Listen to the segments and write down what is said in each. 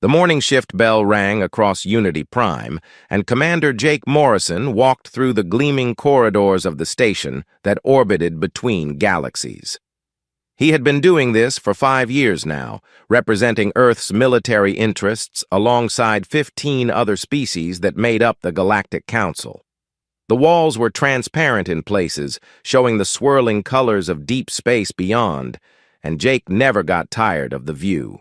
The morning shift bell rang across Unity Prime, and Commander Jake Morrison walked through the gleaming corridors of the station that orbited between galaxies. He had been doing this for 5 years now, representing Earth's military interests alongside 15 other species that made up the Galactic Council. The walls were transparent in places, showing the swirling colors of deep space beyond, and Jake never got tired of the view.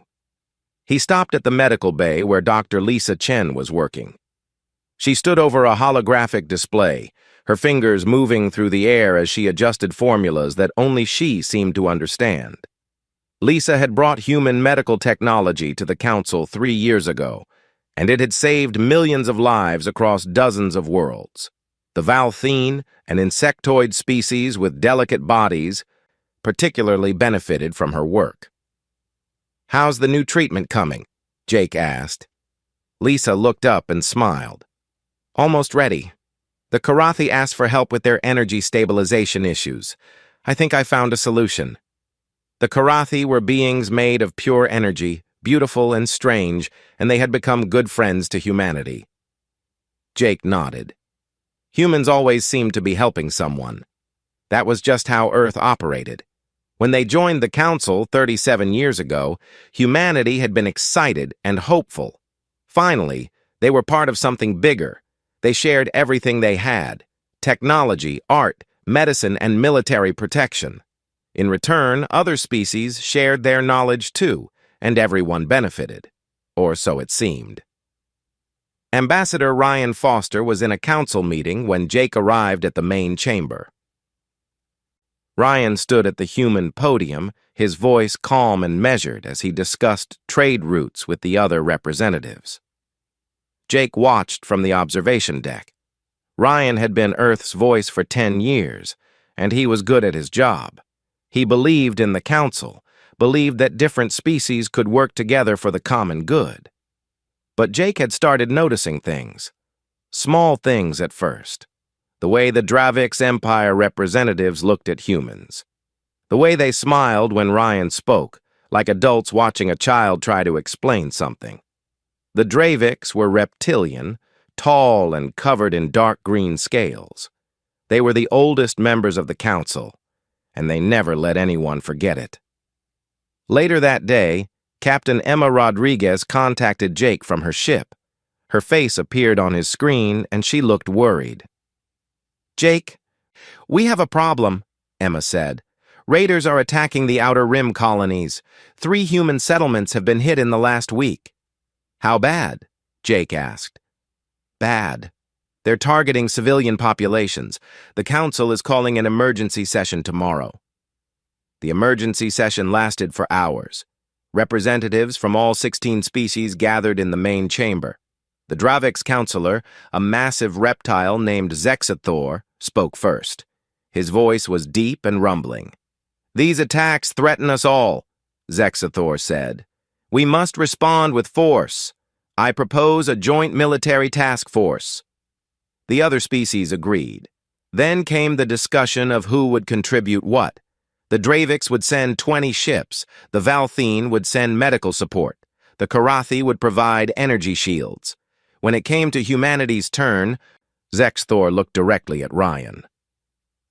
He stopped at the medical bay where Dr. Lisa Chen was working. She stood over a holographic display, her fingers moving through the air as she adjusted formulas that only she seemed to understand. Lisa had brought human medical technology to the Council 3 years ago, and it had saved millions of lives across dozens of worlds. The Valthene, an insectoid species with delicate bodies, particularly benefited from her work. "How's the new treatment coming?" Jake asked. Lisa looked up and smiled. "Almost ready. The Karathi asked for help with their energy stabilization issues. I think I found a solution." The Karathi were beings made of pure energy, beautiful and strange, and they had become good friends to humanity. Jake nodded. Humans always seemed to be helping someone. That was just how Earth operated. When they joined the Council 37 years ago, humanity had been excited and hopeful. Finally, they were part of something bigger. They shared everything they had: technology, art, medicine, and military protection. In return, other species shared their knowledge too, and everyone benefited. Or so it seemed. Ambassador Ryan Foster was in a council meeting when Jake arrived at the main chamber. Ryan stood at the human podium, his voice calm and measured as he discussed trade routes with the other representatives. Jake watched from the observation deck. Ryan had been Earth's voice for 10 years, and he was good at his job. He believed in the Council, believed that different species could work together for the common good. But Jake had started noticing things. Small things at first. The way the Dravix Empire representatives looked at humans. The way they smiled when Ryan spoke, like adults watching a child try to explain something. The Dravix were reptilian, tall and covered in dark green scales. They were the oldest members of the Council, and they never let anyone forget it. Later that day, Captain Emma Rodriguez contacted Jake from her ship. Her face appeared on his screen, and she looked worried. "Jake, we have a problem," Emma said. "Raiders are attacking the Outer Rim colonies. 3 human settlements have been hit in the last week." "How bad?" Jake asked. "Bad. They're targeting civilian populations. The Council is calling an emergency session tomorrow." The emergency session lasted for hours. Representatives from all 16 species gathered in the main chamber. The Dravix counselor, a massive reptile named Zexathor, spoke first. His voice was deep and rumbling. "These attacks threaten us all," Zexathor said. "We must respond with force. I propose a joint military task force." The other species agreed. Then came the discussion of who would contribute what. The Dravix would send 20 ships, the Valthene would send medical support, the Karathi would provide energy shields. When it came to humanity's turn, Zexathor looked directly at Ryan.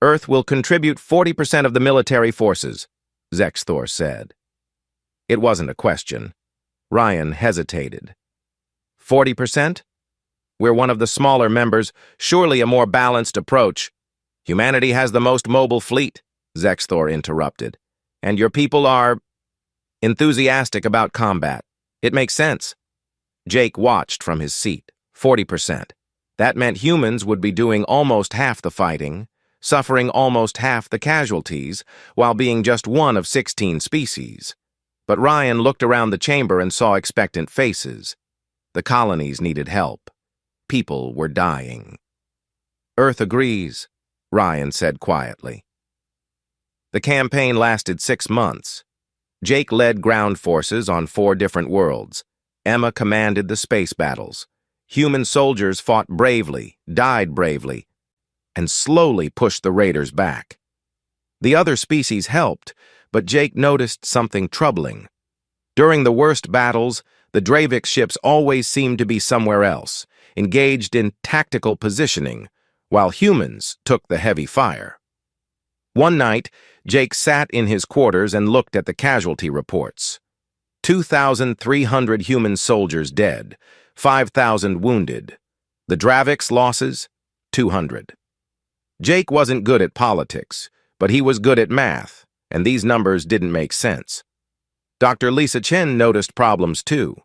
"Earth will contribute 40% of the military forces," Zexathor said. It wasn't a question. Ryan hesitated. 40%? We're one of the smaller members, surely a more balanced approach. Humanity has the most mobile fleet, Zexathor interrupted. And your people are enthusiastic about combat. It makes sense. Jake watched from his seat. 40%. That meant humans would be doing almost half the fighting, suffering almost half the casualties, while being just one of 16 species. But Ryan looked around the chamber and saw expectant faces. The colonies needed help. People were dying. "Earth agrees," Ryan said quietly. The campaign lasted 6 months. Jake led ground forces on 4 different worlds. Emma commanded the space battles. Human soldiers fought bravely, died bravely, and slowly pushed the raiders back. The other species helped, but Jake noticed something troubling. During the worst battles, The Dravik ships always seemed to be somewhere else, engaged in tactical positioning, while humans took the heavy fire. One night, Jake sat in his quarters and looked at the casualty reports. 2,300 human soldiers dead, 5,000 wounded. The Dravik's losses, 200. Jake wasn't good at politics, but he was good at math, and these numbers didn't make sense. Dr. Lisa Chen noticed problems too.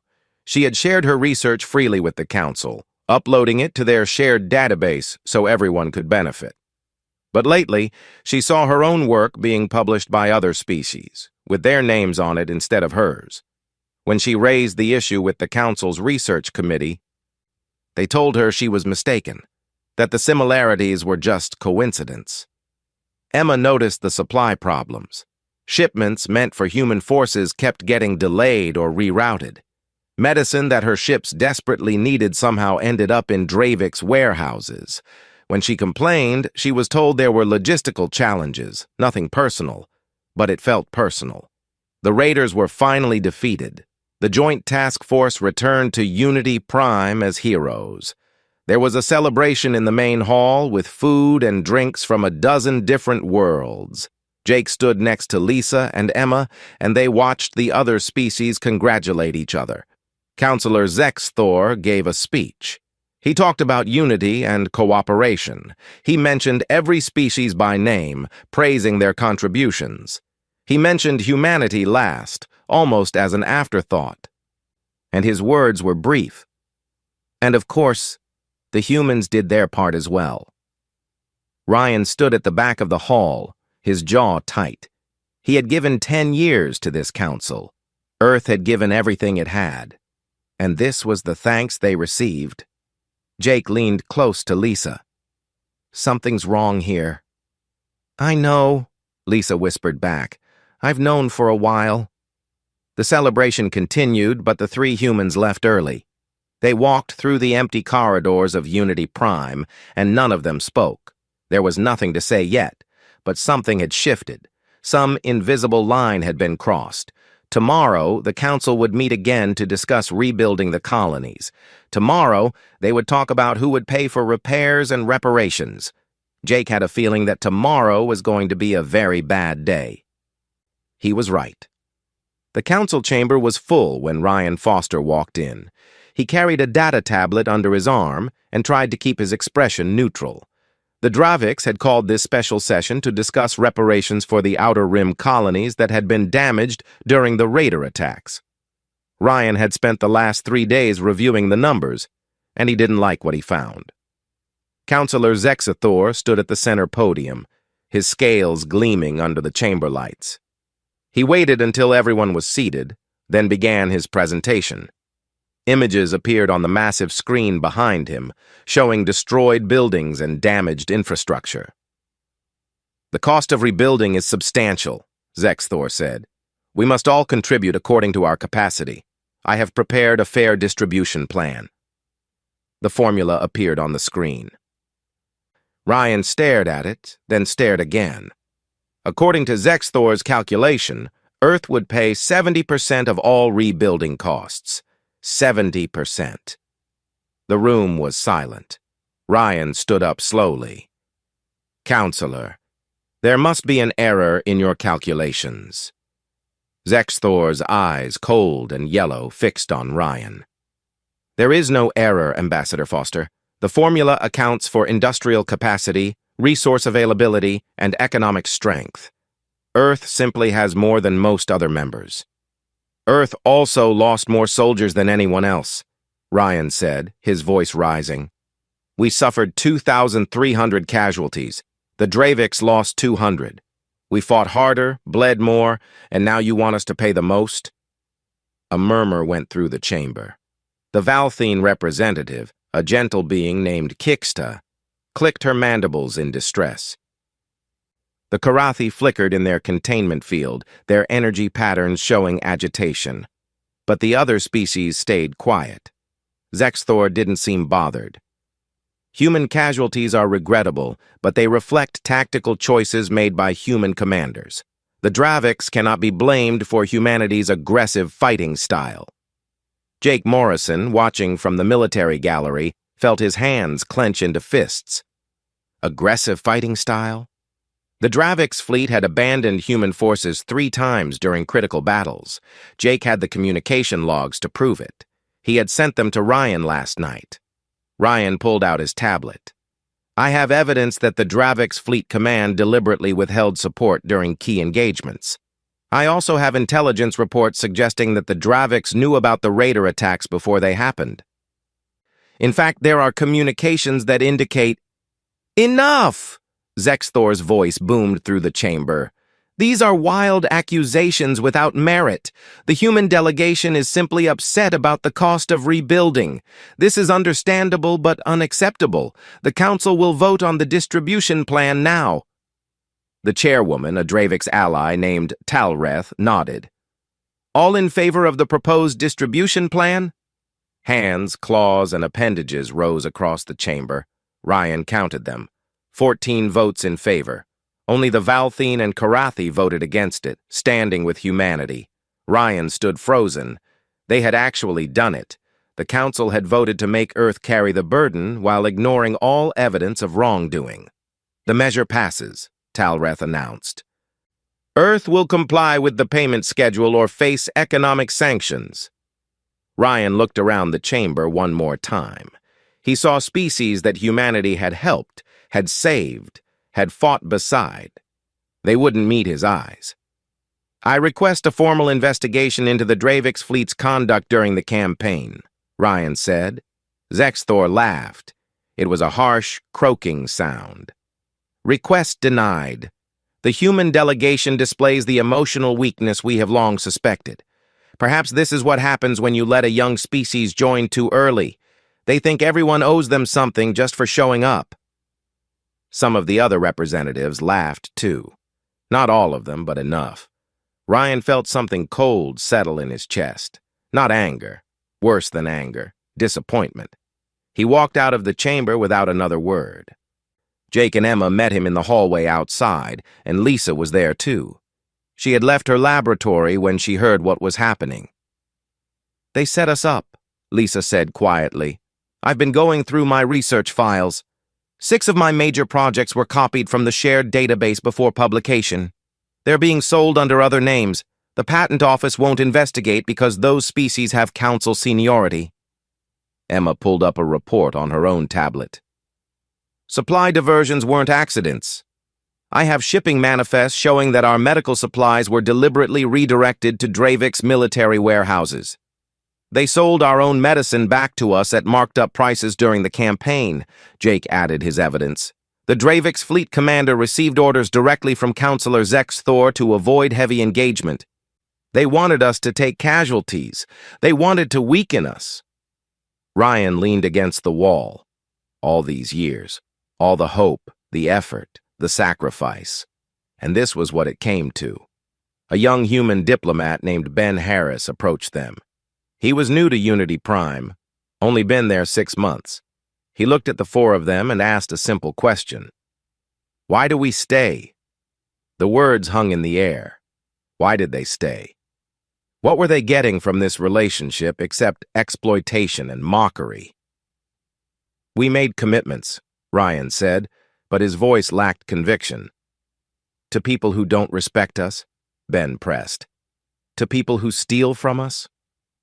She had shared her research freely with the council, uploading it to their shared database so everyone could benefit. But lately, she saw her own work being published by other species, with their names on it instead of hers. When she raised the issue with the council's research committee, they told her she was mistaken, that the similarities were just coincidence. Emma noticed the supply problems. Shipments meant for human forces kept getting delayed or rerouted. Medicine that her ships desperately needed somehow ended up in Dravik's warehouses. When she complained, she was told there were logistical challenges, nothing personal, but it felt personal. The raiders were finally defeated. The Joint Task Force returned to Unity Prime as heroes. There was a celebration in the main hall with food and drinks from a dozen different worlds. Jake stood next to Lisa and Emma, and they watched the other species congratulate each other. Counselor Zexthor gave a speech. He talked about unity and cooperation. He mentioned every species by name, praising their contributions. He mentioned humanity last, almost as an afterthought. And his words were brief. And of course, the humans did their part as well. Ryan stood at the back of the hall, his jaw tight. He had given 10 years to this council. Earth had given everything it had. And this was the thanks they received. Jake leaned close to Lisa. Something's wrong here. I know, Lisa whispered back. I've known for a while. The celebration continued, but the three humans left early. They walked through the empty corridors of Unity Prime, and none of them spoke. There was nothing to say yet, but something had shifted. Some invisible line had been crossed. Tomorrow, the council would meet again to discuss rebuilding the colonies. Tomorrow, they would talk about who would pay for repairs and reparations. Jake had a feeling that tomorrow was going to be a very bad day. He was right. The council chamber was full when Ryan Foster walked in. He carried a data tablet under his arm and tried to keep his expression neutral. The Draviks had called this special session to discuss reparations for the Outer Rim colonies that had been damaged during the raider attacks. Ryan had spent the last 3 days reviewing the numbers, and he didn't like what he found. Counselor Zexithor stood at the center podium, his scales gleaming under the chamber lights. He waited until everyone was seated, then began his presentation. Images appeared on the massive screen behind him, showing destroyed buildings and damaged infrastructure. The cost of rebuilding is substantial, Zexthor said. We must all contribute according to our capacity. I have prepared a fair distribution plan. The formula appeared on the screen. Ryan stared at it, then stared again. According to Zexthor's calculation, Earth would pay 70% of all rebuilding costs. 70%. The room was silent. Ryan stood up slowly. Counselor, there must be an error in your calculations. Zexthor's eyes, cold and yellow, fixed on Ryan. There is no error, Ambassador Foster. The formula accounts for industrial capacity, resource availability, and economic strength. Earth simply has more than most other members. Earth also lost more soldiers than anyone else, Ryan said, his voice rising. We suffered 2,300 casualties. The Draviks lost 200. We fought harder, bled more, and now you want us to pay the most? A murmur went through the chamber. The Valthene representative, a gentle being named Kixta, clicked her mandibles in distress. The Karathi flickered in their containment field, their energy patterns showing agitation. But the other species stayed quiet. Zexthor didn't seem bothered. Human casualties are regrettable, but they reflect tactical choices made by human commanders. The Draviks cannot be blamed for humanity's aggressive fighting style. Jake Morrison, watching from the military gallery, felt his hands clench into fists. Aggressive fighting style? The Dravix fleet had abandoned human forces 3 times during critical battles. Jake had the communication logs to prove it. He had sent them to Ryan last night. Ryan pulled out his tablet. I have evidence that the Dravix Fleet Command deliberately withheld support during key engagements. I also have intelligence reports suggesting that the Dravix knew about the raider attacks before they happened. In fact, there are communications that indicate— Enough! Zexthor's voice boomed through the chamber. These are wild accusations without merit. The human delegation is simply upset about the cost of rebuilding. This is understandable but unacceptable. The council will vote on the distribution plan now. The chairwoman, a Dravix ally named Talreth, nodded. All in favor of the proposed distribution plan? Hands, claws, and appendages rose across the chamber. Ryan counted them. 14 votes in favor. Only the Valthene and Karathi voted against it, standing with humanity. Ryan stood frozen. They had actually done it. The council had voted to make Earth carry the burden while ignoring all evidence of wrongdoing. The measure passes, Talreth announced. Earth will comply with the payment schedule or face economic sanctions. Ryan looked around the chamber one more time. He saw species that humanity had helped, had saved, had fought beside. They wouldn't meet his eyes. I request a formal investigation into the Dravix fleet's conduct during the campaign, Ryan said. Zexthor laughed. It was a harsh, croaking sound. Request denied. The human delegation displays the emotional weakness we have long suspected. Perhaps this is what happens when you let a young species join too early. They think everyone owes them something just for showing up. Some of the other representatives laughed, too. Not all of them, but enough. Ryan felt something cold settle in his chest. Not anger. Worse than anger. Disappointment. He walked out of the chamber without another word. Jake and Emma met him in the hallway outside, and Lisa was there, too. She had left her laboratory when she heard what was happening. They set us up, Lisa said quietly. I've been going through my research files. 6 of my major projects were copied from the shared database before publication. They're being sold under other names. The patent office won't investigate because those species have council seniority. Emma pulled up a report on her own tablet. Supply diversions weren't accidents. I have shipping manifests showing that our medical supplies were deliberately redirected to Dravix military warehouses. They sold our own medicine back to us at marked-up prices during the campaign, Jake added his evidence. The Dravix fleet commander received orders directly from Counselor Zexthor to avoid heavy engagement. They wanted us to take casualties. They wanted to weaken us. Ryan leaned against the wall. All these years, all the hope, the effort, the sacrifice. And this was what it came to. A young human diplomat named Ben Harris approached them. He was new to Unity Prime, only been there 6 months. He looked at the 4 of them and asked a simple question. Why do we stay? The words hung in the air. Why did they stay? What were they getting from this relationship except exploitation and mockery? We made commitments, Ryan said, but his voice lacked conviction. To people who don't respect us, Ben pressed. To people who steal from us?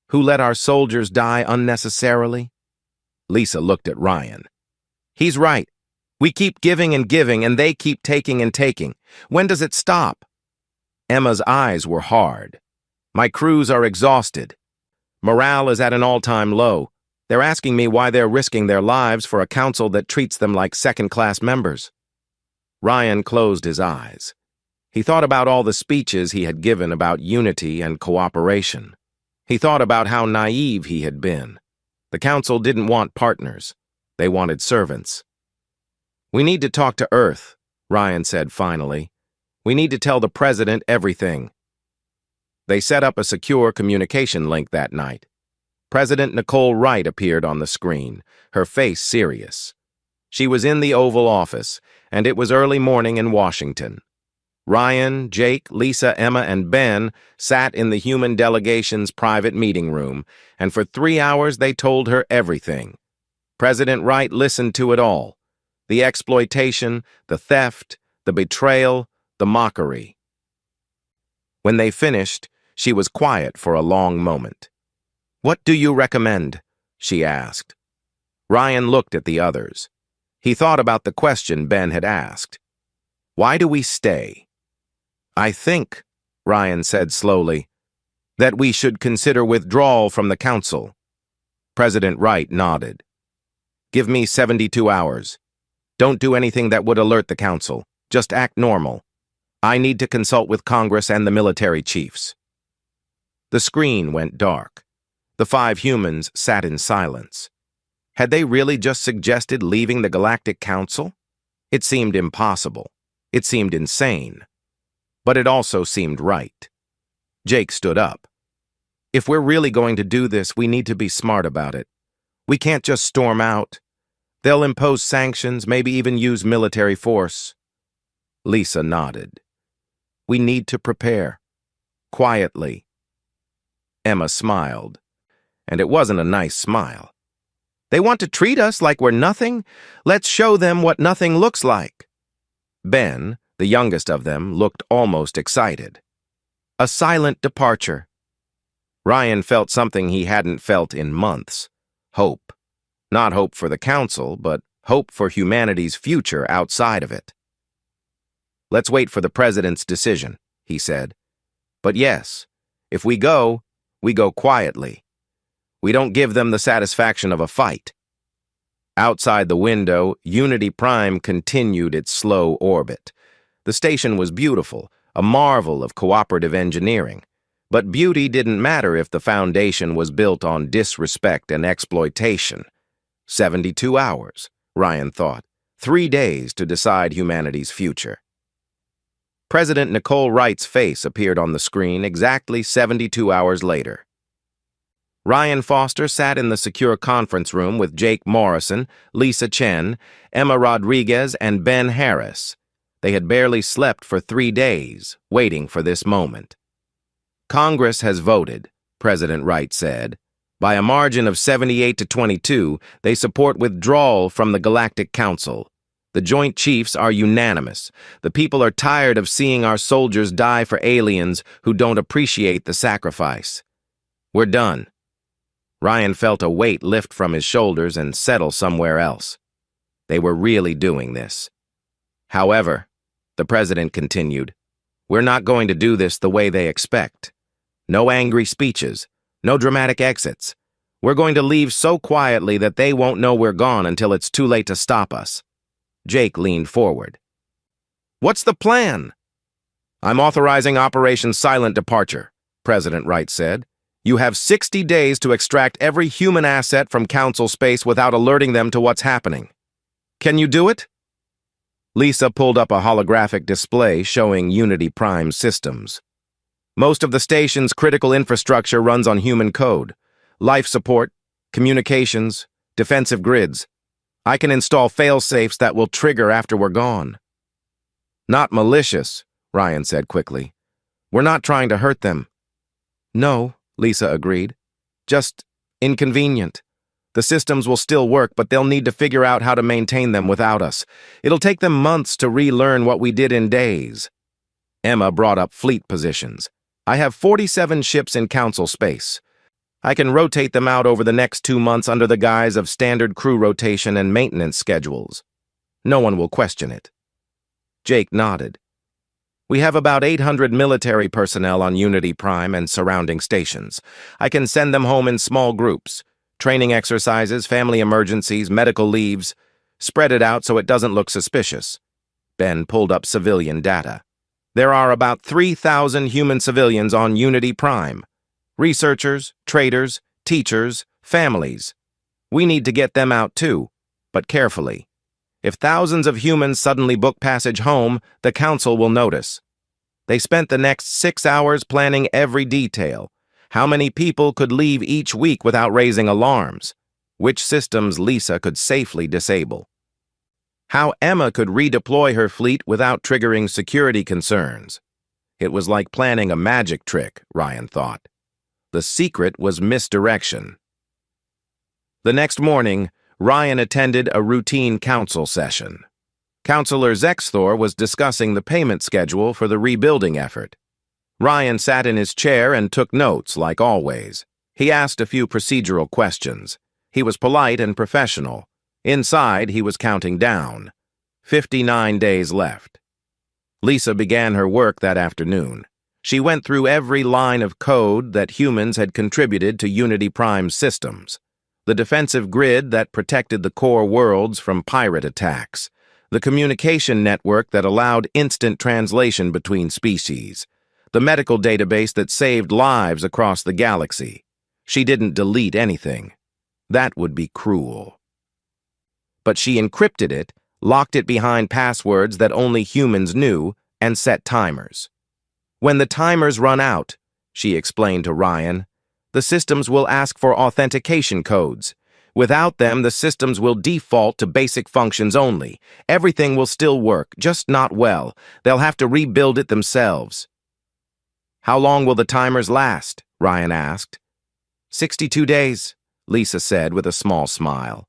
Who let our soldiers die unnecessarily? Lisa looked at Ryan. He's right. We keep giving and giving, and they keep taking and taking. When does it stop? Emma's eyes were hard. My crews are exhausted. Morale is at an all-time low. They're asking me why they're risking their lives for a council that treats them like second-class members. Ryan closed his eyes. He thought about all the speeches he had given about unity and cooperation. He thought about how naive he had been. The council didn't want partners. They wanted servants. We need to talk to Earth, Ryan said finally. We need to tell the president everything. They set up a secure communication link that night. President Nicole Wright appeared on the screen, her face serious. She was in the Oval Office, and it was early morning in Washington. Ryan, Jake, Lisa, Emma, and Ben sat in the human delegation's private meeting room, and for 3 hours they told her everything. President Wright listened to it all. The exploitation, the theft, the betrayal, the mockery. When they finished, she was quiet for a long moment. "What do you recommend?" she asked. Ryan looked at the others. He thought about the question Ben had asked. "Why do we stay?" "I think," Ryan said slowly, "that we should consider withdrawal from the council." President Wright nodded. "Give me 72 hours. Don't do anything that would alert the council. Just act normal. I need to consult with Congress and the military chiefs." The screen went dark. The 5 humans sat in silence. Had they really just suggested leaving the Galactic Council? It seemed impossible. It seemed insane. But it also seemed right. Jake stood up. "If we're really going to do this, we need to be smart about it. We can't just storm out. They'll impose sanctions, maybe even use military force." Lisa nodded. "We need to prepare. Quietly." Emma smiled. And it wasn't a nice smile. "They want to treat us like we're nothing? Let's show them what nothing looks like." Ben, the youngest of them, looked almost excited. "A silent departure." Ryan felt something he hadn't felt in months. Hope. Not hope for the council, but hope for humanity's future outside of it. "Let's wait for the president's decision," he said. "But yes, if we go quietly. We don't give them the satisfaction of a fight." Outside the window, Unity Prime continued its slow orbit. The station was beautiful, a marvel of cooperative engineering. But beauty didn't matter if the foundation was built on disrespect and exploitation. 72 hours, Ryan thought. 3 days to decide humanity's future. President Nicole Wright's face appeared on the screen exactly 72 hours later. Ryan Foster sat in the secure conference room with Jake Morrison, Lisa Chen, Emma Rodriguez, and Ben Harris. They had barely slept for 3 days, waiting for this moment. "Congress has voted," President Wright said. "By a margin of 78 to 22, they support withdrawal from the Galactic Council. The Joint Chiefs are unanimous. The people are tired of seeing our soldiers die for aliens who don't appreciate the sacrifice. We're done." Ryan felt a weight lift from his shoulders and settle somewhere else. They were really doing this. "However," the president continued, "we're not going to do this the way they expect. No angry speeches, no dramatic exits. We're going to leave so quietly that they won't know we're gone until it's too late to stop us." Jake leaned forward. "What's the plan?" "I'm authorizing Operation Silent Departure," President Wright said. "You have 60 days to extract every human asset from Council space without alerting them to what's happening. Can you do it?" Lisa pulled up a holographic display showing Unity Prime systems. "Most of the station's critical infrastructure runs on human code. Life support, communications, defensive grids. I can install fail-safes that will trigger after we're gone." "Not malicious," Ryan said quickly. "We're not trying to hurt them." "No," Lisa agreed. "Just inconvenient. The systems will still work, but they'll need to figure out how to maintain them without us. It'll take them months to relearn what we did in days." Emma brought up fleet positions. "I have 47 ships in Council space. I can rotate them out over the next 2 months under the guise of standard crew rotation and maintenance schedules. No one will question it." Jake nodded. "We have about 800 military personnel on Unity Prime and surrounding stations. I can send them home in small groups. Training exercises, family emergencies, medical leaves. Spread it out so it doesn't look suspicious." Ben pulled up civilian data. "There are about 3,000 human civilians on Unity Prime. Researchers, traders, teachers, families. We need to get them out too, but carefully. If thousands of humans suddenly book passage home, the council will notice." They spent the next 6 hours planning every detail. How many people could leave each week without raising alarms? Which systems Lisa could safely disable? How Emma could redeploy her fleet without triggering security concerns. It was like planning a magic trick, Ryan thought. The secret was misdirection. The next morning, Ryan attended a routine council session. Counselor Zexthor was discussing the payment schedule for the rebuilding effort. Ryan sat in his chair and took notes, like always. He asked a few procedural questions. He was polite and professional. Inside, he was counting down. 59 days left. Lisa began her work that afternoon. She went through every line of code that humans had contributed to Unity Prime's systems. The defensive grid that protected the core worlds from pirate attacks. The communication network that allowed instant translation between species. The medical database that saved lives across the galaxy. She didn't delete anything. That would be cruel. But she encrypted it, locked it behind passwords that only humans knew, and set timers. When the timers run out, she explained to Ryan, the systems will ask for authentication codes. Without them, the systems will default to basic functions only. Everything will still work, just not well. They'll have to rebuild it themselves. How long will the timers last? Ryan asked. 62 days, Lisa said with a small smile.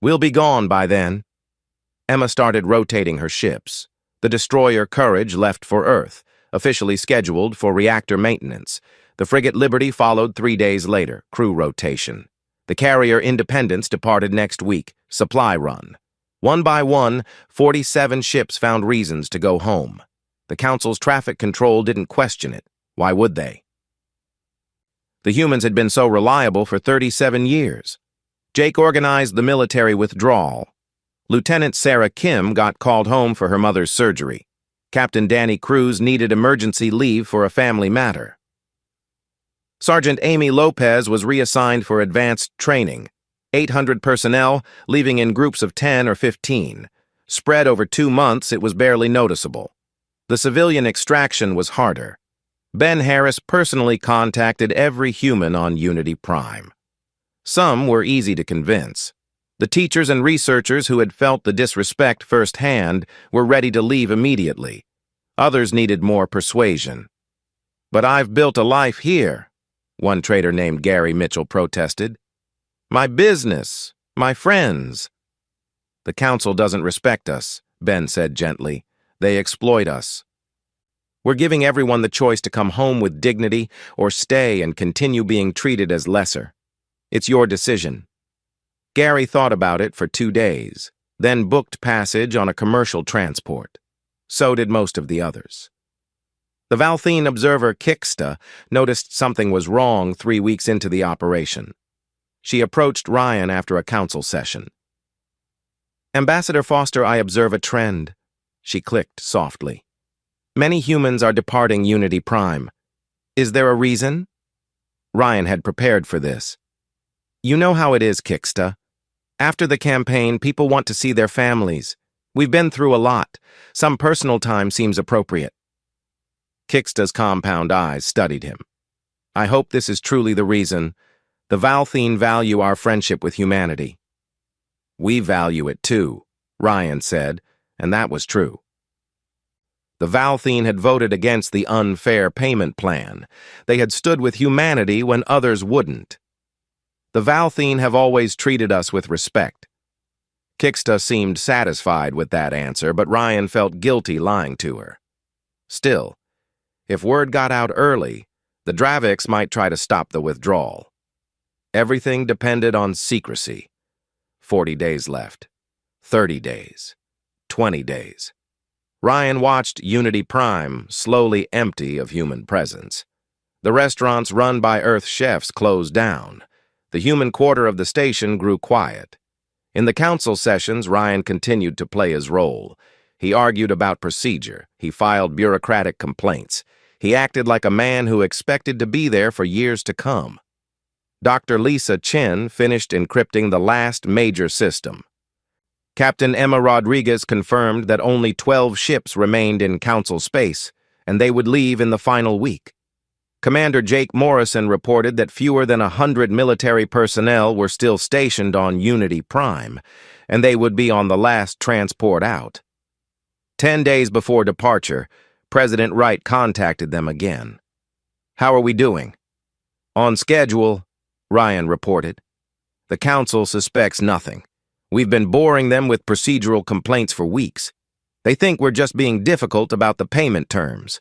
We'll be gone by then. Emma started rotating her ships. The destroyer Courage left for Earth, officially scheduled for reactor maintenance. The frigate Liberty followed 3 days later, crew rotation. The carrier Independence departed next week, supply run. One by one, 47 ships found reasons to go home. The Council's traffic control didn't question it. Why would they? The humans had been so reliable for 37 years. Jake organized the military withdrawal. Lieutenant Sarah Kim got called home for her mother's surgery. Captain Danny Cruz needed emergency leave for a family matter. Sergeant Amy Lopez was reassigned for advanced training. 800 personnel, leaving in groups of 10 or 15. Spread over 2 months, it was barely noticeable. The civilian extraction was harder. Ben Harris personally contacted every human on Unity Prime. Some were easy to convince. The teachers and researchers who had felt the disrespect firsthand were ready to leave immediately. Others needed more persuasion. But I've built a life here, one trader named Gary Mitchell protested. My business, my friends. The council doesn't respect us, Ben said gently. They exploit us. We're giving everyone the choice to come home with dignity or stay and continue being treated as lesser. It's your decision. Gary thought about it for 2 days, then booked passage on a commercial transport. So did most of the others. The Valthene observer Kixta noticed something was wrong 3 weeks into the operation. She approached Ryan after a council session. Ambassador Foster, I observe a trend. She clicked softly. Many humans are departing Unity Prime. Is there a reason? Ryan had prepared for this. You know how it is, Kixta. After the campaign, people want to see their families. We've been through a lot. Some personal time seems appropriate. Kixta's compound eyes studied him. I hope this is truly the reason. The Valthene value our friendship with humanity. We value it too, Ryan said, and that was true. The Valthene had voted against the unfair payment plan. They had stood with humanity when others wouldn't. The Valthene have always treated us with respect. Kixta seemed satisfied with that answer, but Ryan felt guilty lying to her. Still, if word got out early, the Draviks might try to stop the withdrawal. Everything depended on secrecy. 40 days left. 30 days. 20 days. Ryan watched Unity Prime slowly empty of human presence. The restaurants run by Earth chefs closed down. The human quarter of the station grew quiet. In the council sessions, Ryan continued to play his role. He argued about procedure. He filed bureaucratic complaints. He acted like a man who expected to be there for years to come. Dr. Lisa Chen finished encrypting the last major system. Captain Emma Rodriguez confirmed that only 12 ships remained in council space, and they would leave in the final week. Commander Jake Morrison reported that fewer than 100 military personnel were still stationed on Unity Prime, and they would be on the last transport out. 10 days before departure, President Wright contacted them again. "How are we doing?" "On schedule," Ryan reported. "The Council suspects nothing. We've been boring them with procedural complaints for weeks. They think we're just being difficult about the payment terms."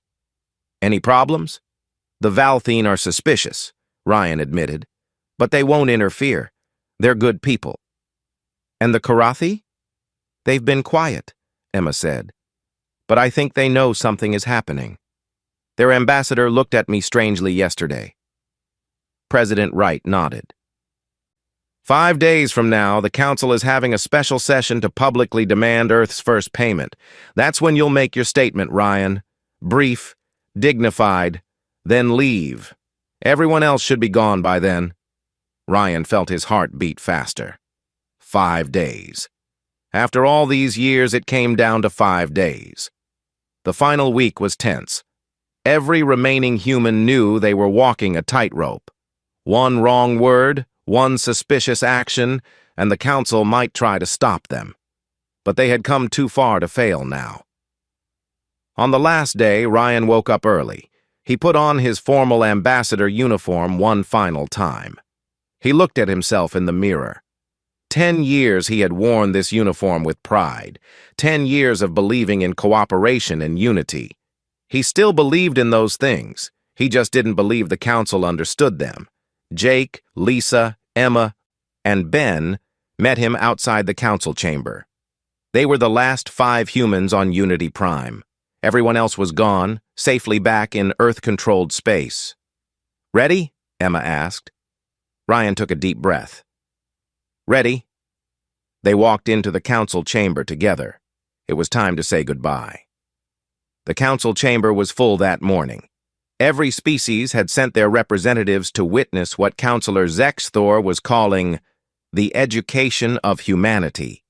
"Any problems?" "The Valthene are suspicious," Ryan admitted, "but they won't interfere. They're good people." "And the Karathi?" "They've been quiet," Emma said. "But I think they know something is happening. Their ambassador looked at me strangely yesterday." President Wright nodded. 5 days from now, the Council is having a special session to publicly demand Earth's first payment. That's when you'll make your statement, Ryan. Brief, dignified, then leave. Everyone else should be gone by then. Ryan felt his heart beat faster. 5 days. After all these years, it came down to 5 days. The final week was tense. Every remaining human knew they were walking a tightrope. One wrong word, one suspicious action, and the Council might try to stop them. But they had come too far to fail now. On the last day, Ryan woke up early. He put on his formal ambassador uniform one final time. He looked at himself in the mirror. 10 years he had worn this uniform with pride. 10 years of believing in cooperation and unity. He still believed in those things. He just didn't believe the Council understood them. Jake, Lisa, Emma, and Ben met him outside the Council chamber. They were the last 5 humans on Unity Prime. Everyone else was gone, safely back in Earth-controlled space. "Ready?" Emma asked. Ryan took a deep breath. "Ready?" They walked into the Council chamber together. It was time to say goodbye. The Council chamber was full that morning. Every species had sent their representatives to witness what Counselor Zexthor was calling the education of humanity.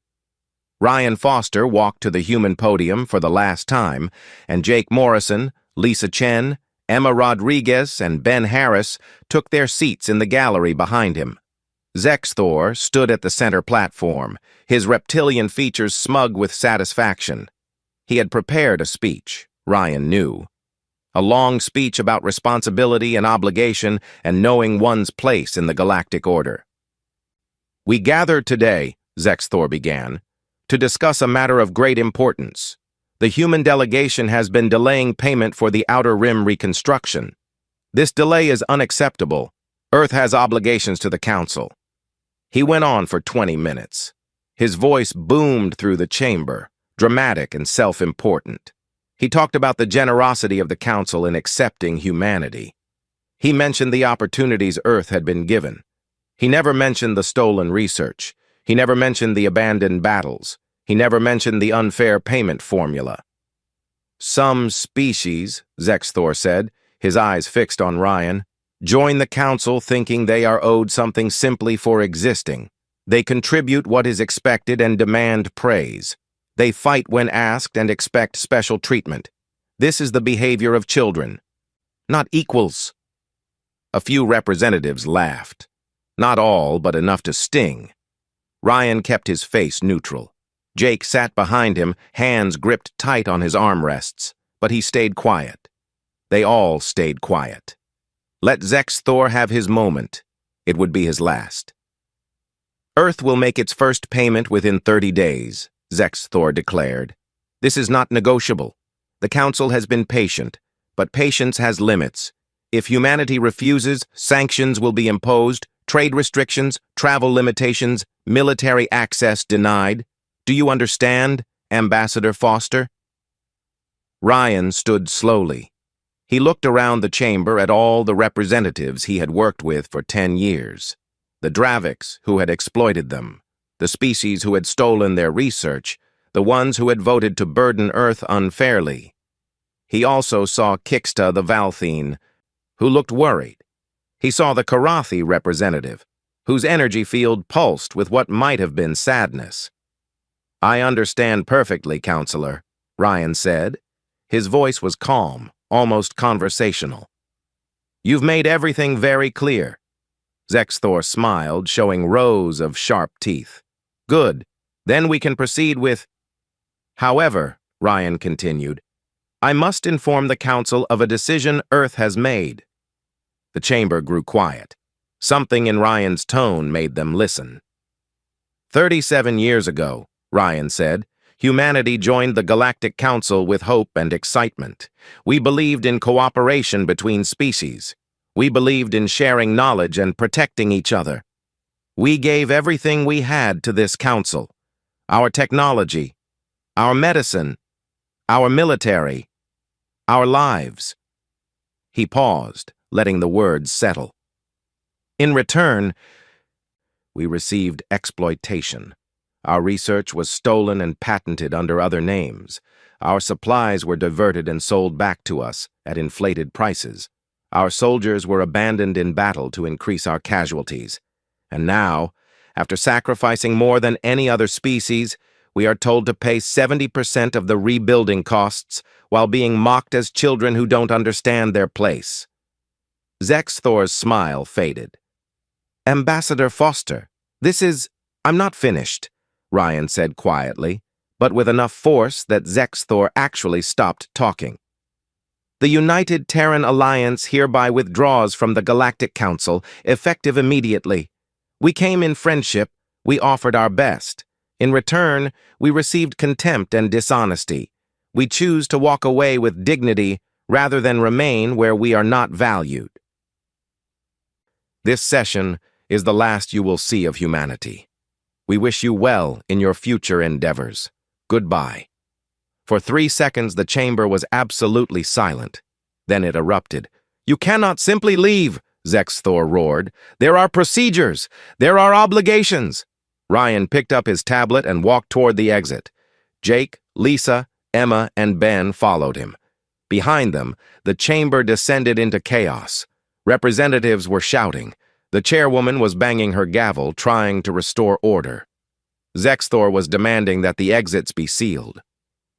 Ryan Foster walked to the human podium for the last time, and Jake Morrison, Lisa Chen, Emma Rodriguez, and Ben Harris took their seats in the gallery behind him. Zexthor stood at the center platform, his reptilian features smug with satisfaction. He had prepared a speech, Ryan knew. A long speech about responsibility and obligation and knowing one's place in the galactic order. "We gather today," Zexthor began, "to discuss a matter of great importance. The human delegation has been delaying payment for the Outer Rim reconstruction. This delay is unacceptable. Earth has obligations to the Council." He went on for 20 minutes. His voice boomed through the chamber, dramatic and self-important. He talked about the generosity of the Council in accepting humanity. He mentioned the opportunities Earth had been given. He never mentioned the stolen research. He never mentioned the abandoned battles. He never mentioned the unfair payment formula. "Some species," Zexthor said, his eyes fixed on Ryan, "join the Council thinking they are owed something simply for existing. They contribute what is expected and demand praise. They fight when asked and expect special treatment. This is the behavior of children, not equals." A few representatives laughed. Not all, but enough to sting. Ryan kept his face neutral. Jake sat behind him, hands gripped tight on his armrests, but he stayed quiet. They all stayed quiet. Let Zexthor have his moment. It would be his last. "Earth will make its first payment within 30 days, Zexthor declared. "This is not negotiable. The Council has been patient, but patience has limits. If humanity refuses, sanctions will be imposed, trade restrictions, travel limitations, military access denied. Do you understand, Ambassador Foster?" Ryan stood slowly. He looked around the chamber at all the representatives he had worked with for 10 years. The Draviks who had exploited them, the species who had stolen their research, the ones who had voted to burden Earth unfairly. He also saw Kixta the Valthene, who looked worried. He saw the Karathi representative, whose energy field pulsed with what might have been sadness. "I understand perfectly, Counselor," Ryan said. His voice was calm, almost conversational. You've made everything very clear. Zexthor smiled, showing rows of sharp teeth. Good. Then we can proceed with... However, Ryan continued, I must inform the Council of a decision Earth has made. The chamber grew quiet. Something in Ryan's tone made them listen. 37 years ago, Ryan said, humanity joined the Galactic Council with hope and excitement. We believed in cooperation between species. We believed in sharing knowledge and protecting each other. We gave everything we had to this council. Our technology, our medicine, our military, our lives. He paused, letting the words settle. In return, we received exploitation. Our research was stolen and patented under other names. Our supplies were diverted and sold back to us at inflated prices. Our soldiers were abandoned in battle to increase our casualties. And now, after sacrificing more than any other species, we are told to pay 70% of the rebuilding costs while being mocked as children who don't understand their place. Zexthor's smile faded. Ambassador Foster, I'm not finished, Ryan said quietly, but with enough force that Zexthor actually stopped talking. The United Terran Alliance hereby withdraws from the Galactic Council, effective immediately. We came in friendship, we offered our best. In return, we received contempt and dishonesty. We choose to walk away with dignity rather than remain where we are not valued. This session is the last you will see of humanity. We wish you well in your future endeavors. Goodbye. For 3 seconds, the chamber was absolutely silent. Then it erupted. You cannot simply leave, Zexthor roared. There are procedures. There are obligations. Ryan picked up his tablet and walked toward the exit. Jake, Lisa, Emma, and Ben followed him. Behind them, the chamber descended into chaos. Representatives were shouting. The chairwoman was banging her gavel, trying to restore order. Zexthor was demanding that the exits be sealed.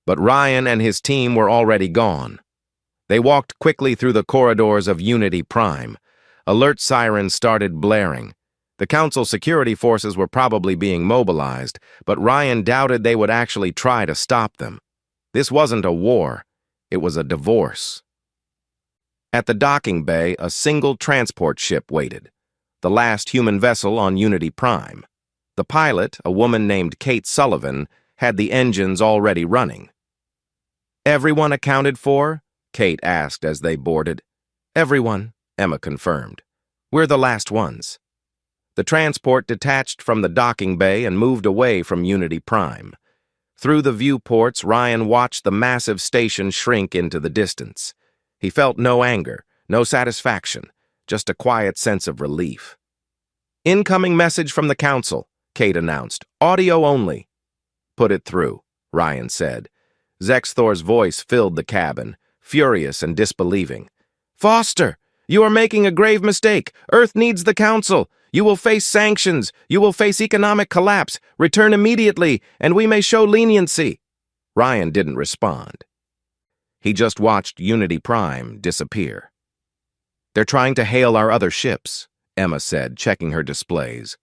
But Ryan and his team were already gone. They walked quickly through the corridors of Unity Prime. Alert sirens started blaring. The Council security forces were probably being mobilized, but Ryan doubted they would actually try to stop them. This wasn't a war. It was a divorce. At the docking bay, a single transport ship waited. The last human vessel on Unity Prime. The pilot, a woman named Kate Sullivan, had the engines already running. Everyone accounted for? Kate asked as they boarded. Everyone, Emma confirmed. We're the last ones. The transport detached from the docking bay and moved away from Unity Prime. Through the viewports, Ryan watched the massive station shrink into the distance. He felt no anger, no satisfaction, just a quiet sense of relief. Incoming message from the Council, Kate announced. Audio only. Put it through, Ryan said. Zexthor's voice filled the cabin, furious and disbelieving. Foster, you are making a grave mistake. Earth needs the Council. You will face sanctions. You will face economic collapse. Return immediately, and we may show leniency. Ryan didn't respond. He just watched Unity Prime disappear. They're trying to hail our other ships, Emma said, checking her displays.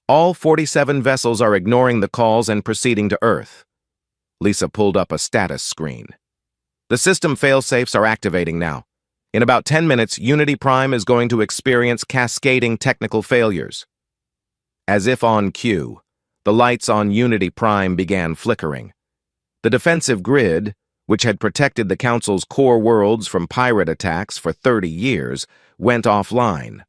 All 47 vessels are ignoring the calls and proceeding to Earth. Lisa pulled up a status screen. The system failsafes are activating now. In about 10 minutes, Unity Prime is going to experience cascading technical failures. As if on cue, the lights on Unity Prime began flickering. The defensive grid, which had protected the Council's core worlds from pirate attacks for 30 years, went offline.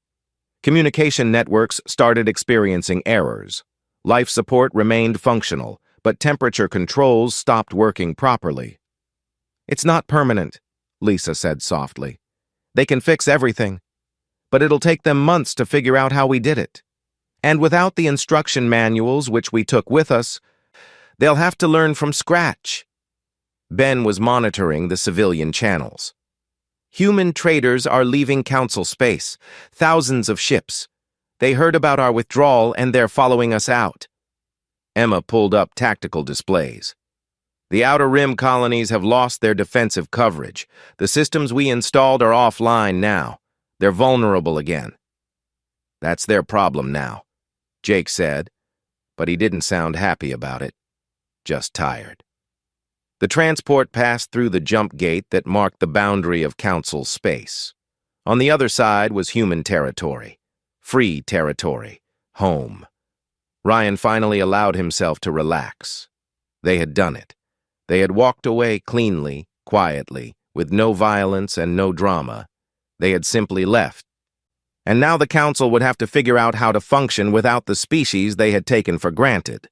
Communication networks started experiencing errors. Life support remained functional, but temperature controls stopped working properly. It's not permanent, Lisa said softly. They can fix everything, but it'll take them months to figure out how we did it. And without the instruction manuals which we took with us, they'll have to learn from scratch. Ben was monitoring the civilian channels. Human traders are leaving Council space, thousands of ships. They heard about our withdrawal and they're following us out. Emma pulled up tactical displays. The Outer Rim colonies have lost their defensive coverage. The systems we installed are offline now. They're vulnerable again. That's their problem now, Jake said, but he didn't sound happy about it, just tired. The transport passed through the jump gate that marked the boundary of Council space. On the other side was human territory, free territory, home. Ryan finally allowed himself to relax. They had done it. They had walked away cleanly, quietly, with no violence and no drama. They had simply left. And now the Council would have to figure out how to function without the species they had taken for granted.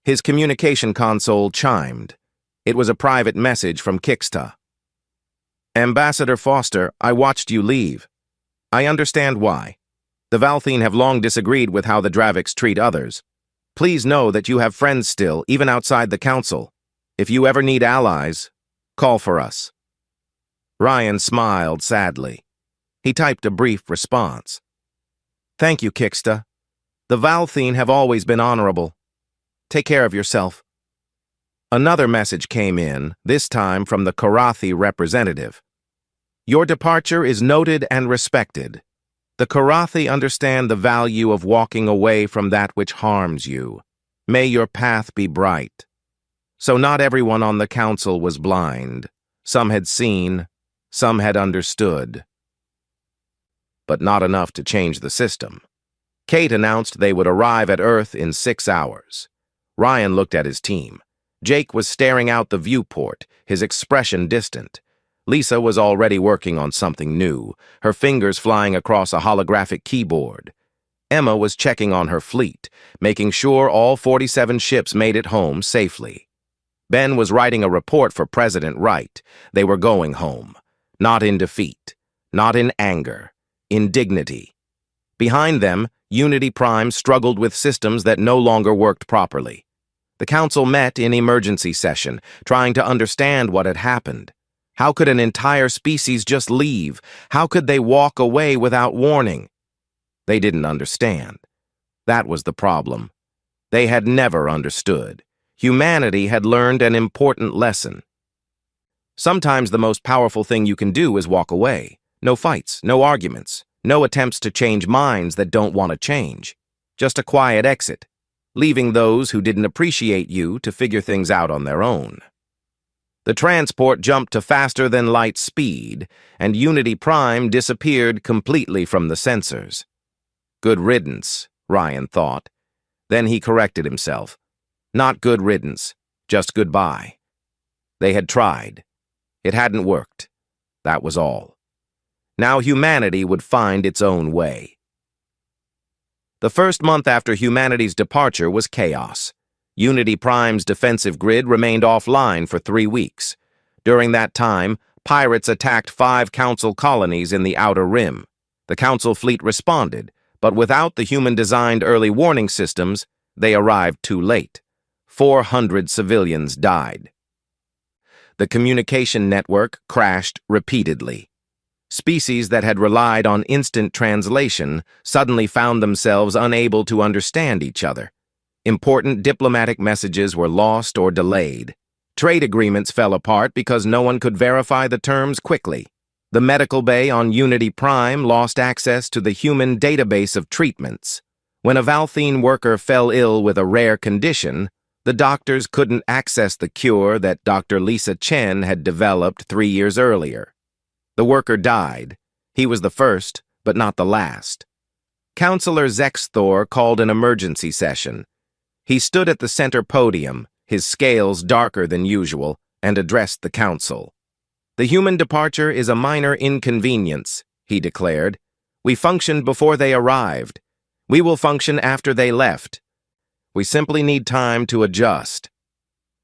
His communication console chimed. It was a private message from Kixta. Ambassador Foster, I watched you leave. I understand why. The Valthine have long disagreed with how the Draviks treat others. Please know that you have friends still, even outside the Council. If you ever need allies, call for us. Ryan smiled sadly. He typed a brief response. Thank you, Kixta. The Valthine have always been honorable. Take care of yourself. Another message came in, this time from the Karathi representative. Your departure is noted and respected. The Karathi understand the value of walking away from that which harms you. May your path be bright. So not everyone on the Council was blind. Some had seen, some had understood. But not enough to change the system. Kate announced they would arrive at Earth in 6 hours. Ryan looked at his team. Jake was staring out the viewport, his expression distant. Lisa was already working on something new, her fingers flying across a holographic keyboard. Emma was checking on her fleet, making sure all 47 ships made it home safely. Ben was writing a report for President Wright. They were going home. Not in defeat, not in anger, in dignity. Behind them, Unity Prime struggled with systems that no longer worked properly. The Council met in emergency session, trying to understand what had happened. How could an entire species just leave? How could they walk away without warning? They didn't understand. That was the problem. They had never understood. Humanity had learned an important lesson. Sometimes the most powerful thing you can do is walk away. No fights, no arguments, no attempts to change minds that don't want to change. Just a quiet exit, leaving those who didn't appreciate you to figure things out on their own. The transport jumped to faster-than-light speed, and Unity Prime disappeared completely from the sensors. Good riddance, Ryan thought. Then he corrected himself. Not good riddance, just goodbye. They had tried. It hadn't worked. That was all. Now humanity would find its own way. The first month after humanity's departure was chaos. Unity Prime's defensive grid remained offline for 3 weeks. During that time, pirates attacked 5 Council colonies in the Outer Rim. The Council fleet responded, but without the human-designed early warning systems, they arrived too late. 400 civilians died. The communication network crashed repeatedly. Species that had relied on instant translation suddenly found themselves unable to understand each other. Important diplomatic messages were lost or delayed. Trade agreements fell apart because no one could verify the terms quickly. The medical bay on Unity Prime lost access to the human database of treatments. When a Valthine worker fell ill with a rare condition, the doctors couldn't access the cure that Dr. Lisa Chen had developed 3 years earlier. The worker died. He was the first, but not the last. Counselor Zexthor called an emergency session. He stood at the center podium, his scales darker than usual, and addressed the Council. The human departure is a minor inconvenience, he declared. We functioned before they arrived. We will function after they left. We simply need time to adjust.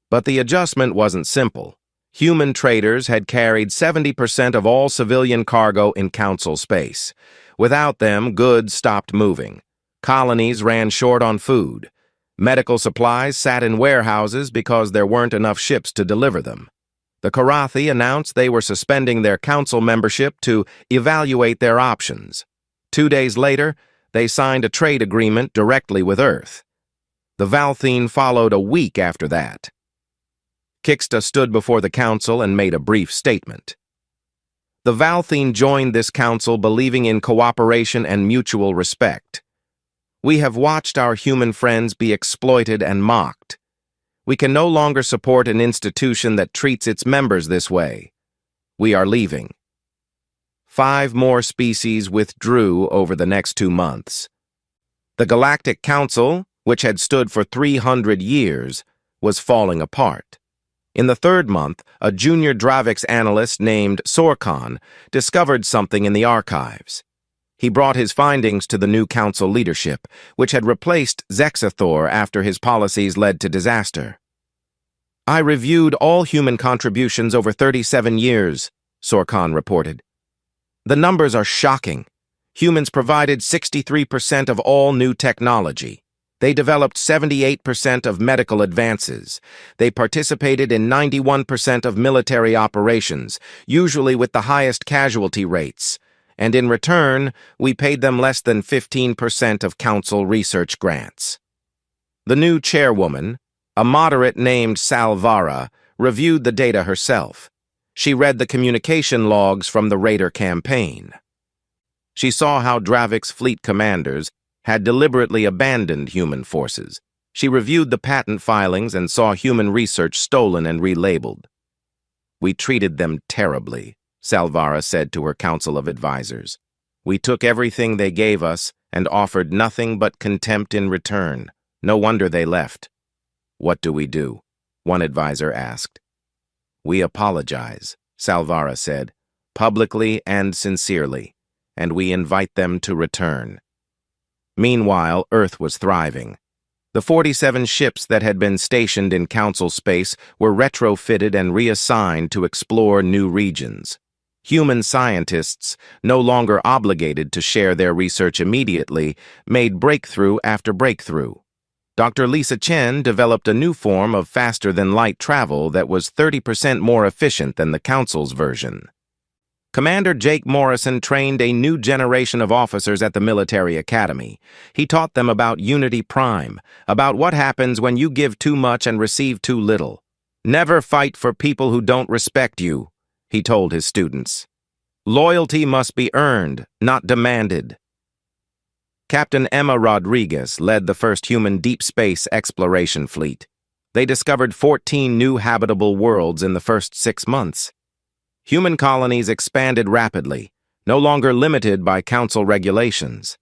But the adjustment wasn't simple. Human traders had carried 70% of all civilian cargo in Council space. Without them, goods stopped moving. Colonies ran short on food. Medical supplies sat in warehouses because there weren't enough ships to deliver them. The Karathi announced they were suspending their Council membership to evaluate their options. 2 days later, they signed a trade agreement directly with Earth. The Valthine followed a week after that. Kixta stood before the Council and made a brief statement. The Valthene joined this council believing in cooperation and mutual respect. We have watched our human friends be exploited and mocked. We can no longer support an institution that treats its members this way. We are leaving. 5 more species withdrew over the next 2 months. The Galactic Council, which had stood for 300 years, was falling apart. In the 3rd month, a junior Dravix analyst named Sorkon discovered something in the archives. He brought his findings to the new council leadership, which had replaced Zexathor after his policies led to disaster. I reviewed all human contributions over 37 years, Sorkon reported. The numbers are shocking. Humans provided 63% of all new technology. They developed 78% of medical advances. They participated in 91% of military operations, usually with the highest casualty rates. And in return, we paid them less than 15% of council research grants. The new chairwoman, a moderate named Salvara, reviewed the data herself. She read the communication logs from the Raider campaign. She saw how Dravix fleet commanders had deliberately abandoned human forces. She reviewed the patent filings and saw human research stolen and relabeled. We treated them terribly, Salvara said to her council of advisors. We took everything they gave us and offered nothing but contempt in return. No wonder they left. What do we do? One advisor asked. We apologize, Salvara said, publicly and sincerely, and we invite them to return. Meanwhile, Earth was thriving. The 47 ships that had been stationed in council space were retrofitted and reassigned to explore new regions. Human scientists, no longer obligated to share their research immediately, made breakthrough after breakthrough. Dr. Lisa Chen developed a new form of faster-than-light travel that was 30% more efficient than the Council's version. Commander Jake Morrison trained a new generation of officers at the military academy. He taught them about Unity Prime, about what happens when you give too much and receive too little. Never fight for people who don't respect you, he told his students. Loyalty must be earned, not demanded. Captain Emma Rodriguez led the first human deep space exploration fleet. They discovered 14 new habitable worlds in the first 6 months. Human colonies expanded rapidly, no longer limited by council regulations.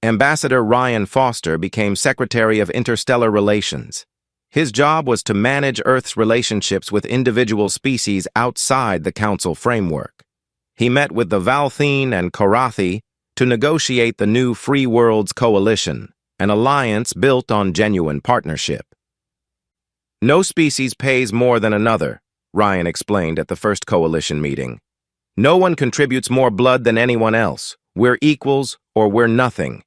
Ambassador Ryan Foster became Secretary of Interstellar Relations. His job was to manage Earth's relationships with individual species outside the council framework. He met with the Valthene and Korathi to negotiate the new Free Worlds Coalition, an alliance built on genuine partnership. No species pays more than another, Ryan explained at the first coalition meeting. No one contributes more blood than anyone else. We're equals or we're nothing.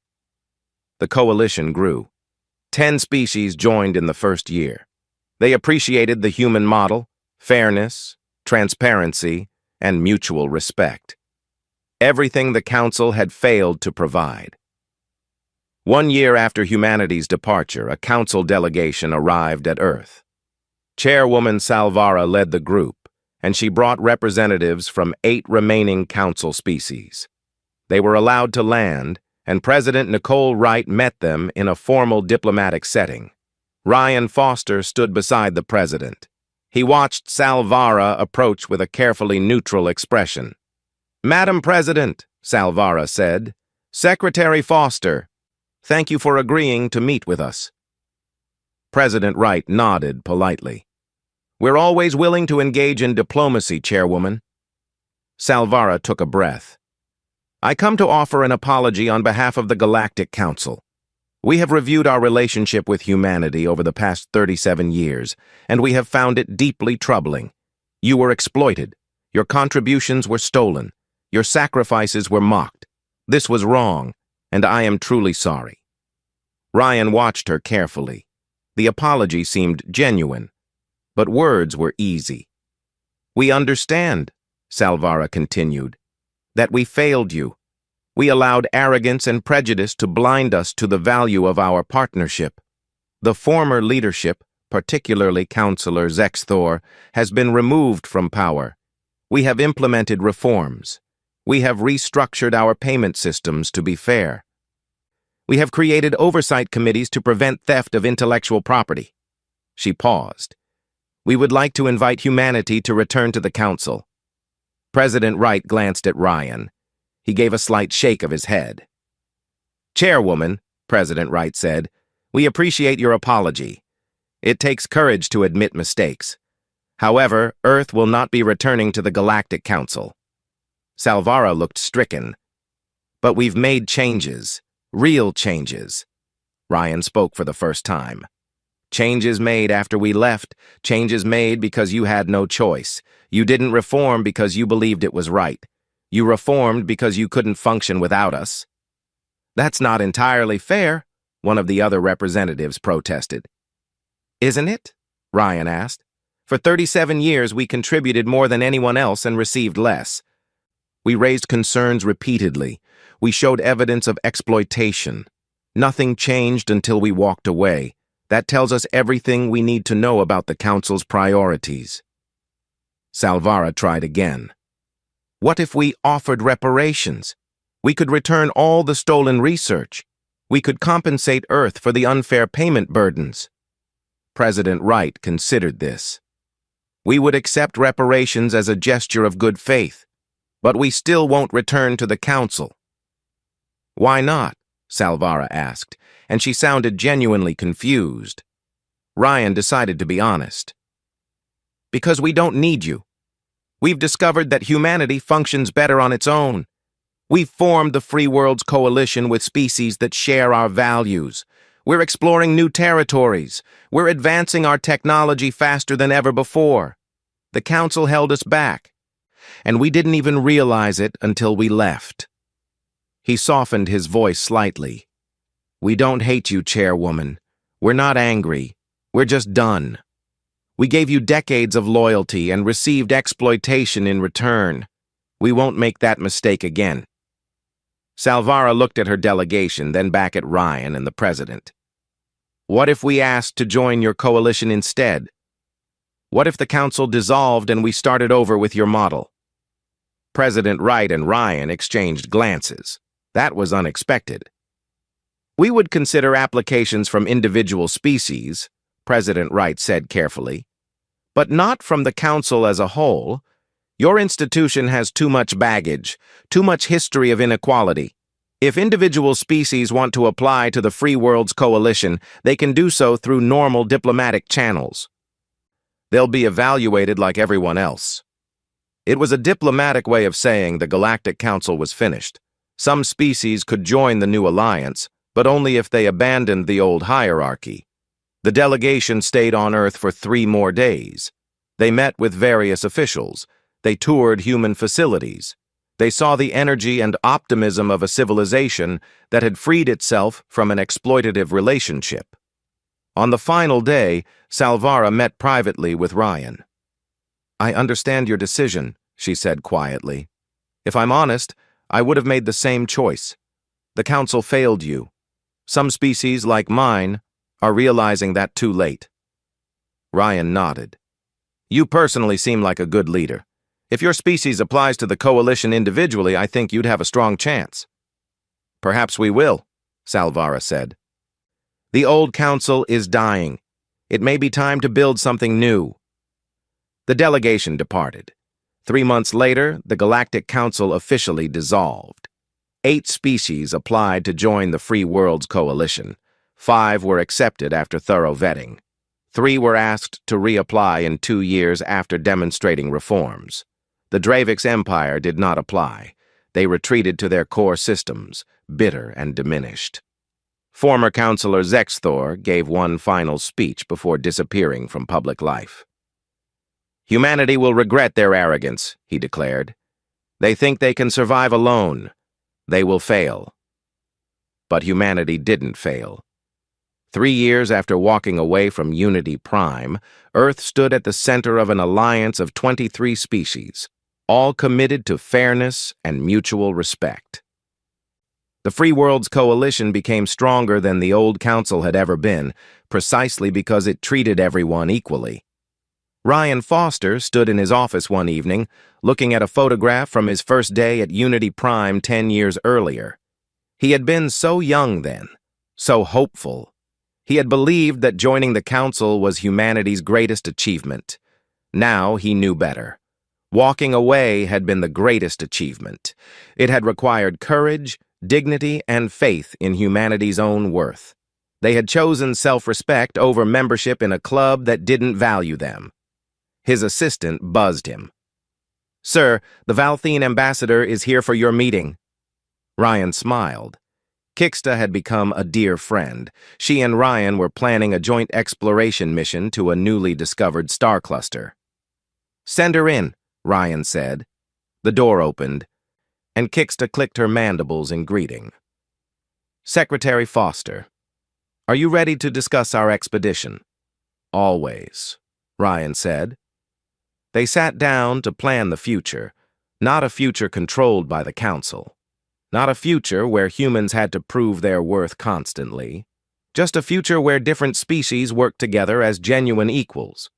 The coalition grew. 10 species joined in the first year. They appreciated the human model, fairness, transparency, and mutual respect. Everything the Council had failed to provide. 1 year after humanity's departure, a Council delegation arrived at Earth. Chairwoman Salvara led the group, and she brought representatives from 8 remaining Council species. They were allowed to land, and President Nicole Wright met them in a formal diplomatic setting. Ryan Foster stood beside the president. He watched Salvara approach with a carefully neutral expression. "Madam President," Salvara said, "Secretary Foster, thank you for agreeing to meet with us." President Wright nodded politely. "We're always willing to engage in diplomacy, Chairwoman." Salvara took a breath. "I come to offer an apology on behalf of the Galactic Council. We have reviewed our relationship with humanity over the past 37 years, and we have found it deeply troubling. You were exploited. Your contributions were stolen. Your sacrifices were mocked. This was wrong, and I am truly sorry." Ryan watched her carefully. The apology seemed genuine, but words were easy. "We understand," Salvara continued, "that we failed you. We allowed arrogance and prejudice to blind us to the value of our partnership. The former leadership, particularly Councillor Zexthor, has been removed from power. We have implemented reforms. We have restructured our payment systems to be fair. We have created oversight committees to prevent theft of intellectual property. She paused. We would like to invite humanity to return to the council. President Wright glanced at Ryan. He gave a slight shake of his head. Chairwoman, President Wright said, we appreciate your apology. It takes courage to admit mistakes. However, Earth will not be returning to the Galactic Council. Salvara looked stricken. But we've made changes, real changes. Ryan spoke for the first time. Changes made after we left, changes made because you had no choice. You didn't reform because you believed it was right. You reformed because you couldn't function without us. That's not entirely fair, one of the other representatives protested. Isn't it? Ryan asked. For 37 years, we contributed more than anyone else and received less. We raised concerns repeatedly. We showed evidence of exploitation. Nothing changed until we walked away. That tells us everything we need to know about the Council's priorities. Salvara tried again. What if we offered reparations? We could return all the stolen research. We could compensate Earth for the unfair payment burdens. President Wright considered this. We would accept reparations as a gesture of good faith, but we still won't return to the Council. Why not? Salvara asked, and she sounded genuinely confused. Ryan decided to be honest. Because we don't need you. We've discovered that humanity functions better on its own. We've formed the Free Worlds Coalition with species that share our values. We're exploring new territories. We're advancing our technology faster than ever before. The Council held us back, and we didn't even realize it until we left. He softened his voice slightly. We don't hate you, Chairwoman. We're not angry. We're just done. We gave you decades of loyalty and received exploitation in return. We won't make that mistake again. Salvara looked at her delegation, then back at Ryan and the president. What if we asked to join your coalition instead? What if the council dissolved and we started over with your model? President Wright and Ryan exchanged glances. That was unexpected. We would consider applications from individual species, President Wright said carefully, but not from the council as a whole. Your institution has too much baggage, too much history of inequality. If individual species want to apply to the Free Worlds Coalition, they can do so through normal diplomatic channels. They'll be evaluated like everyone else. It was a diplomatic way of saying the Galactic Council was finished. Some species could join the new alliance, but only if they abandoned the old hierarchy. The delegation stayed on Earth for 3 more days. They met with various officials. They toured human facilities. They saw the energy and optimism of a civilization that had freed itself from an exploitative relationship. On the final day, Salvara met privately with Ryan. I understand your decision, she said quietly. If I'm honest, I would have made the same choice. The council failed you. Some species, like mine, are realizing that too late. Ryan nodded. You personally seem like a good leader. If your species applies to the coalition individually, I think you'd have a strong chance. Perhaps we will, Salvara said. The old council is dying. It may be time to build something new. The delegation departed. 3 months later, the Galactic Council officially dissolved. 8 species applied to join the Free Worlds Coalition. 5 were accepted after thorough vetting. 3 were asked to reapply in 2 years after demonstrating reforms. The Dravix Empire did not apply. They retreated to their core systems, bitter and diminished. Former Councilor Zexthor gave one final speech before disappearing from public life. Humanity will regret their arrogance, he declared. They think they can survive alone. They will fail. But humanity didn't fail. 3 years after walking away from Unity Prime, Earth stood at the center of an alliance of 23 species, all committed to fairness and mutual respect. The Free Worlds Coalition became stronger than the old council had ever been, precisely because it treated everyone equally. Ryan Foster stood in his office one evening, looking at a photograph from his first day at Unity Prime 10 years earlier. He had been so young then, so hopeful. He had believed that joining the Council was humanity's greatest achievement. Now he knew better. Walking away had been the greatest achievement. It had required courage, dignity, and faith in humanity's own worth. They had chosen self-respect over membership in a club that didn't value them. His assistant buzzed him. "Sir, the Valthene ambassador is here for your meeting." Ryan smiled. Kixta had become a dear friend. She and Ryan were planning a joint exploration mission to a newly discovered star cluster. "Send her in," Ryan said. The door opened, and Kixta clicked her mandibles in greeting. "Secretary Foster, are you ready to discuss our expedition?" "Always," Ryan said. They sat down to plan the future, not a future controlled by the Council. Not a future where humans had to prove their worth constantly. Just a future where different species worked together as genuine equals.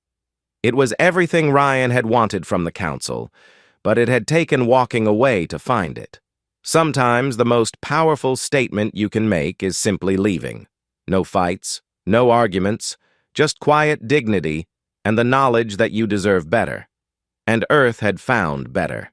It was everything Ryan had wanted from the Council, but it had taken walking away to find it. Sometimes the most powerful statement you can make is simply leaving. No fights, no arguments, just quiet dignity and the knowledge that you deserve better. And Earth had found better.